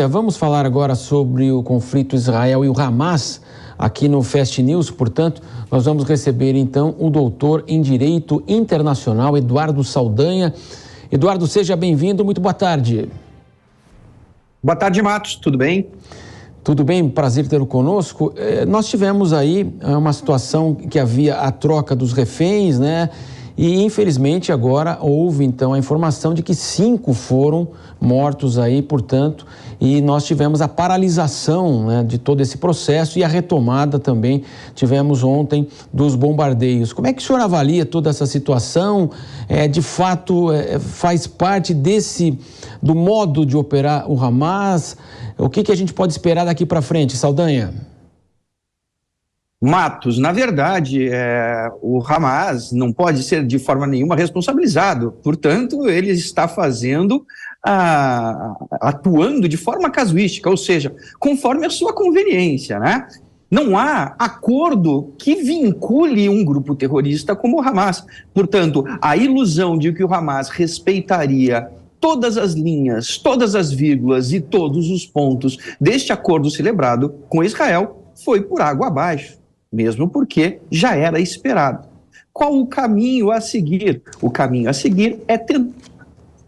Vamos falar agora sobre o conflito Israel e o Hamas, aqui no Fast News. Portanto, nós vamos receber então o doutor em Direito Internacional, Eduardo Saldanha. Eduardo, seja bem-vindo, muito boa tarde. Boa tarde, Matos, tudo bem? Tudo bem, prazer tê-lo conosco. Nós tivemos aí uma situação que havia a troca dos reféns, né? E infelizmente agora houve então a informação de que 5 foram mortos aí, portanto, e nós tivemos a paralisação, né, de todo esse processo e a retomada também tivemos ontem dos bombardeios. Como é que o senhor avalia toda essa situação? De fato, faz parte do modo de operar o Hamas? O que a gente pode esperar daqui para frente, Saldanha? Matos, na verdade, o Hamas não pode ser de forma nenhuma responsabilizado, portanto, ele está atuando de forma casuística, ou seja, conforme a sua conveniência, né? Não há acordo que vincule um grupo terrorista como o Hamas. Portanto, a ilusão de que o Hamas respeitaria todas as linhas, todas as vírgulas e todos os pontos deste acordo celebrado com Israel foi por água abaixo, mesmo porque já era esperado. Qual o caminho a seguir? O caminho a seguir é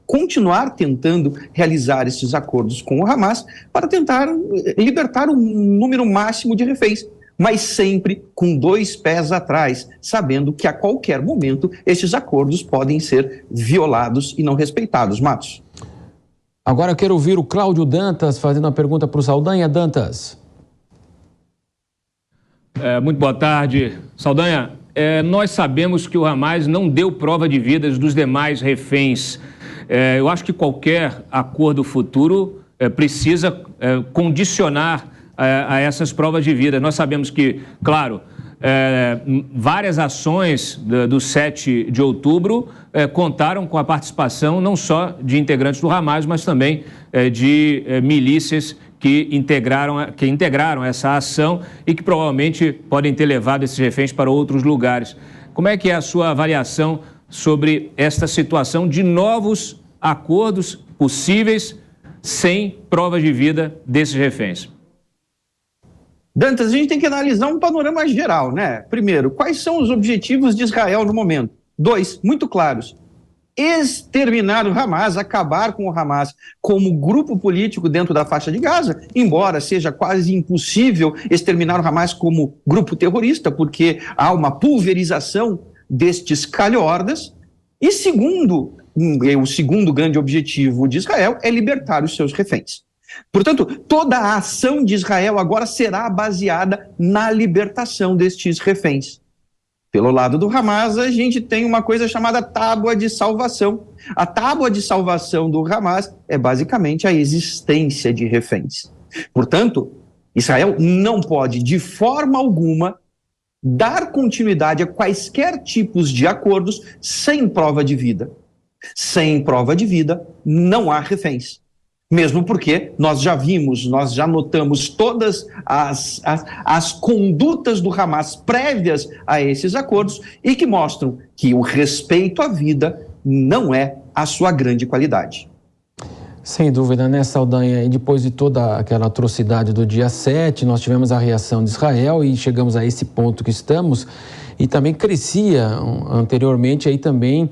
continuar tentando realizar esses acordos com o Hamas para tentar libertar um número máximo de reféns, mas sempre com 2 pés atrás, sabendo que a qualquer momento esses acordos podem ser violados e não respeitados. Matos. Agora eu quero ouvir o Cláudio Dantas fazendo uma pergunta para o Saldanha. Dantas. Muito boa tarde. Saldanha, nós sabemos que o Hamas não deu prova de vidas dos demais reféns. Eu acho que qualquer acordo futuro precisa condicionar a essas provas de vida. Nós sabemos que, claro, várias ações do 7 de outubro contaram com a participação não só de integrantes do Hamas, mas também de milícias que integraram essa ação e que provavelmente podem ter levado esses reféns para outros lugares. Como é que é a sua avaliação sobre esta situação de novos acordos possíveis sem provas de vida desses reféns? Dantas, a gente tem que analisar um panorama geral, né? Primeiro, quais são os objetivos de Israel no momento? 2, muito claros. Exterminar o Hamas, acabar com o Hamas como grupo político dentro da faixa de Gaza, embora seja quase impossível exterminar o Hamas como grupo terrorista, porque há uma pulverização destes calhordas. E segundo, o segundo grande objetivo de Israel é libertar os seus reféns. Portanto, toda a ação de Israel agora será baseada na libertação destes reféns. Pelo lado do Hamas, a gente tem uma coisa chamada tábua de salvação. A tábua de salvação do Hamas é basicamente a existência de reféns. Portanto, Israel não pode, de forma alguma, dar continuidade a quaisquer tipos de acordos sem prova de vida. Sem prova de vida, não há reféns. Mesmo porque nós já notamos todas as condutas do Hamas prévias a esses acordos e que mostram que o respeito à vida não é a sua grande qualidade. Sem dúvida, né, Saldanha? E depois de toda aquela atrocidade do dia 7, nós tivemos a reação de Israel e chegamos a esse ponto que estamos. E também crescia anteriormente aí também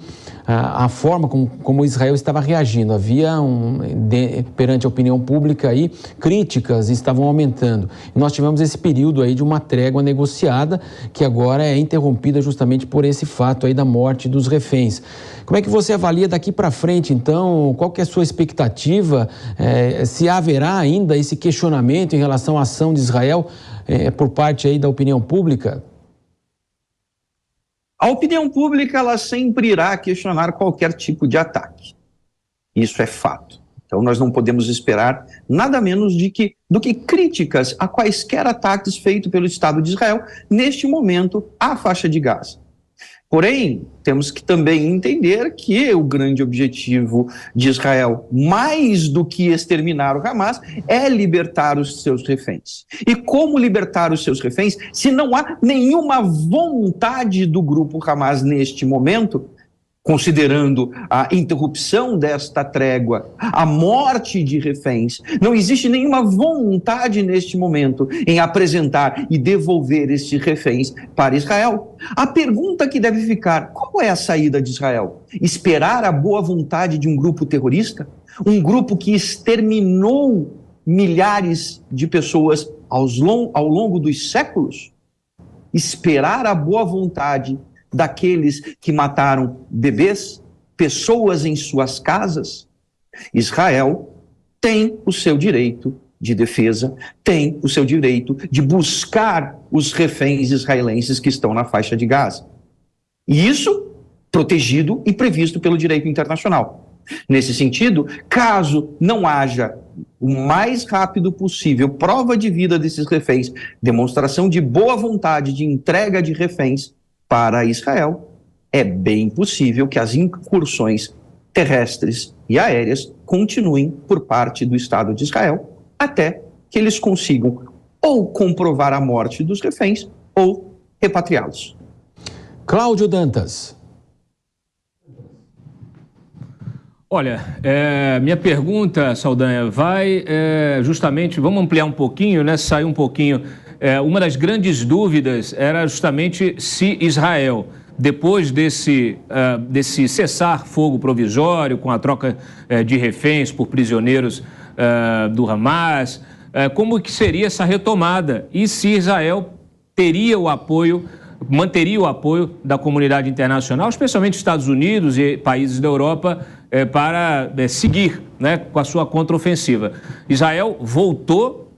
a forma como Israel estava reagindo. Havia, perante a opinião pública, aí, críticas estavam aumentando. E nós tivemos esse período aí de uma trégua negociada que agora é interrompida justamente por esse fato aí da morte dos reféns. Como é que você avalia daqui para frente, então? Qual que é a sua expectativa? Se haverá ainda esse questionamento em relação à ação de Israel por parte aí da opinião pública? A opinião pública, ela sempre irá questionar qualquer tipo de ataque. Isso é fato. Então nós não podemos esperar nada menos do que críticas a quaisquer ataques feitos pelo Estado de Israel neste momento à faixa de Gaza. Porém, temos que também entender que o grande objetivo de Israel, mais do que exterminar o Hamas, é libertar os seus reféns. E como libertar os seus reféns se não há nenhuma vontade do grupo Hamas neste momento, considerando a interrupção desta trégua, a morte de reféns, não existe nenhuma vontade neste momento em apresentar e devolver estes reféns para Israel. A pergunta que deve ficar: qual é a saída de Israel? Esperar a boa vontade de um grupo terrorista? Um grupo que exterminou milhares de pessoas ao longo dos séculos? Esperar a boa vontade daqueles que mataram bebês, pessoas em suas casas? Israel tem o seu direito de defesa, tem o seu direito de buscar os reféns israelenses que estão na faixa de Gaza. E isso protegido e previsto pelo direito internacional. Nesse sentido, caso não haja o mais rápido possível prova de vida desses reféns, demonstração de boa vontade de entrega de reféns para Israel, é bem possível que as incursões terrestres e aéreas continuem por parte do Estado de Israel, até que eles consigam ou comprovar a morte dos reféns ou repatriá-los. Cláudio Dantas. Olha, minha pergunta, Saldanha, vai justamente, vamos ampliar um pouquinho, né? Sair um pouquinho. Uma das grandes dúvidas era justamente se Israel, depois desse cessar-fogo provisório, com a troca de reféns por prisioneiros do Hamas, como que seria essa retomada? E se Israel teria o apoio, manteria o apoio da comunidade internacional, especialmente Estados Unidos e países da Europa, para seguir, né, com a sua contraofensiva. Israel voltou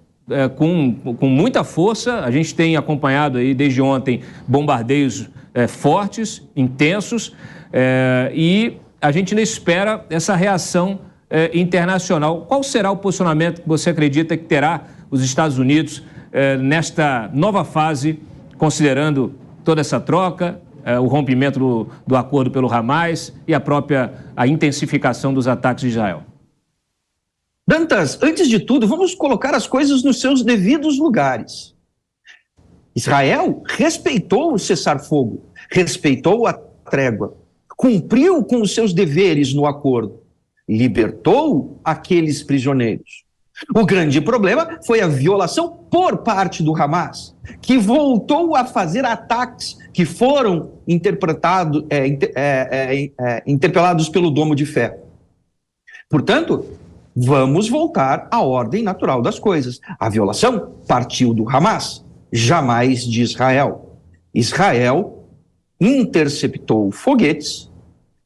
com muita força. A gente tem acompanhado aí desde ontem bombardeios fortes, intensos, e a gente ainda espera essa reação internacional. Qual será o posicionamento que você acredita que terá os Estados Unidos nesta nova fase, considerando toda essa troca, o rompimento do acordo pelo Hamas e a intensificação dos ataques de Israel? Dantas, antes de tudo, vamos colocar as coisas nos seus devidos lugares. Israel respeitou o cessar-fogo, respeitou a trégua, cumpriu com os seus deveres no acordo, libertou aqueles prisioneiros. O grande problema foi a violação por parte do Hamas, que voltou a fazer ataques que foram interpelados pelo Domo de Ferro. Portanto, vamos voltar à ordem natural das coisas. A violação partiu do Hamas, jamais de Israel. Israel interceptou foguetes,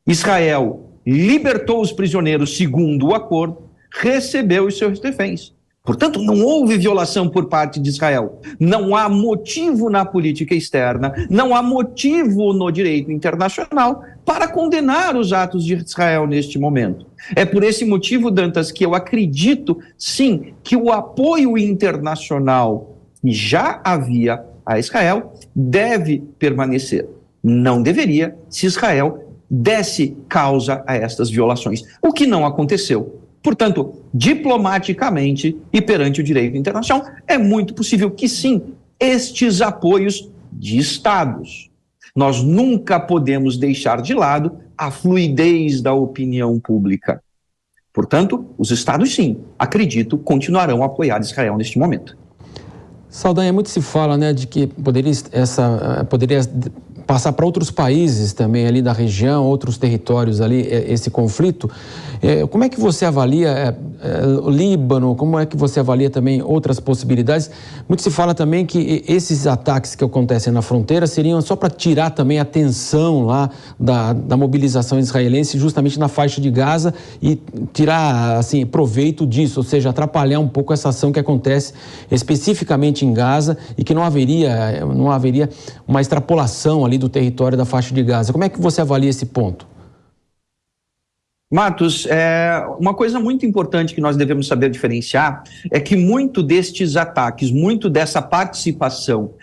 Israel libertou os prisioneiros segundo o acordo, recebeu os seus reféns. Portanto, não houve violação por parte de Israel. Não há motivo na política externa, não há motivo no direito internacional para condenar os atos de Israel neste momento. É por esse motivo, Dantas, que eu acredito, sim, que o apoio internacional que já havia a Israel deve permanecer. Não deveria, se Israel desse causa a estas violações, o que não aconteceu. Portanto, diplomaticamente e perante o direito internacional, é muito possível que sim, estes apoios de estados. Nós nunca podemos deixar de lado a fluidez da opinião pública. Portanto, os estados sim, acredito, continuarão a apoiar Israel neste momento. Saldanha, muito se fala, né, de que poderia passar para outros países também ali da região, outros territórios ali, esse conflito. Como é que você avalia o Líbano? Como é que você avalia também outras possibilidades? Muito se fala também que esses ataques que acontecem na fronteira seriam só para tirar também a tensão lá da mobilização israelense justamente na faixa de Gaza e tirar, assim, proveito disso, ou seja, atrapalhar um pouco essa ação que acontece especificamente em Gaza e que não haveria uma extrapolação ali do território da faixa de Gaza. Como é que você avalia esse ponto? Matos, uma coisa muito importante que nós devemos saber diferenciar é que muito destes ataques, muito dessa participação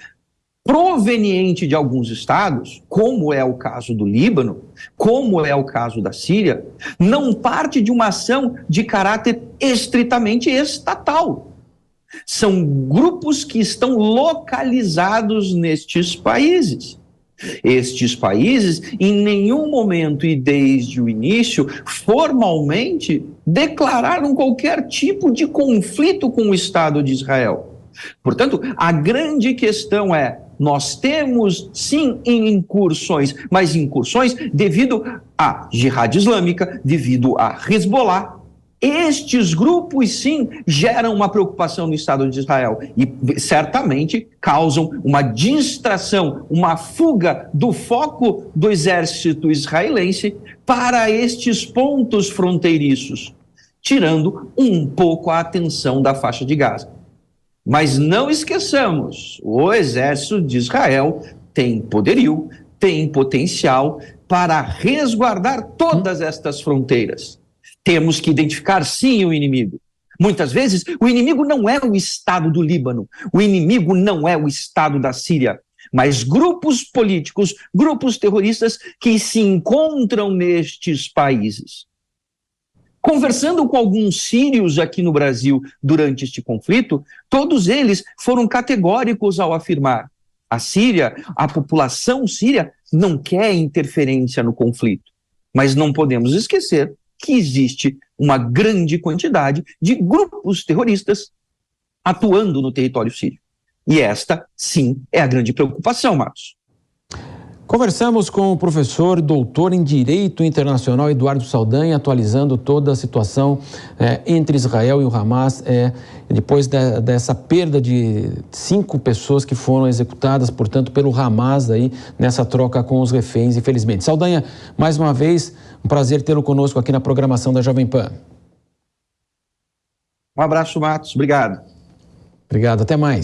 proveniente de alguns estados, como é o caso do Líbano, como é o caso da Síria, não parte de uma ação de caráter estritamente estatal. São grupos que estão localizados nestes países. Estes países, em nenhum momento e desde o início, formalmente declararam qualquer tipo de conflito com o Estado de Israel. Portanto, a grande questão é: nós temos, sim, incursões, mas incursões devido à Jihad Islâmica, devido a Hezbollah. Estes grupos, sim, geram uma preocupação no Estado de Israel e certamente causam uma distração, uma fuga do foco do exército israelense para estes pontos fronteiriços, tirando um pouco a atenção da faixa de Gaza. Mas não esqueçamos, o exército de Israel tem poderio, tem potencial para resguardar todas estas fronteiras. Temos que identificar, sim, o inimigo. Muitas vezes, o inimigo não é o Estado do Líbano, o inimigo não é o Estado da Síria, mas grupos políticos, grupos terroristas que se encontram nestes países. Conversando com alguns sírios aqui no Brasil durante este conflito, todos eles foram categóricos ao afirmar: a Síria, a população síria, não quer interferência no conflito. Mas não podemos esquecer que existe uma grande quantidade de grupos terroristas atuando no território sírio. E esta, sim, é a grande preocupação, Marcos. Conversamos com o professor doutor em Direito Internacional Eduardo Saldanha, atualizando toda a situação entre Israel e o Hamas, depois dessa perda de 5 pessoas que foram executadas, portanto, pelo Hamas aí, nessa troca com os reféns, infelizmente. Saldanha, mais uma vez, um prazer tê-lo conosco aqui na programação da Jovem Pan. Um abraço, Matos. Obrigado. Obrigado, até mais.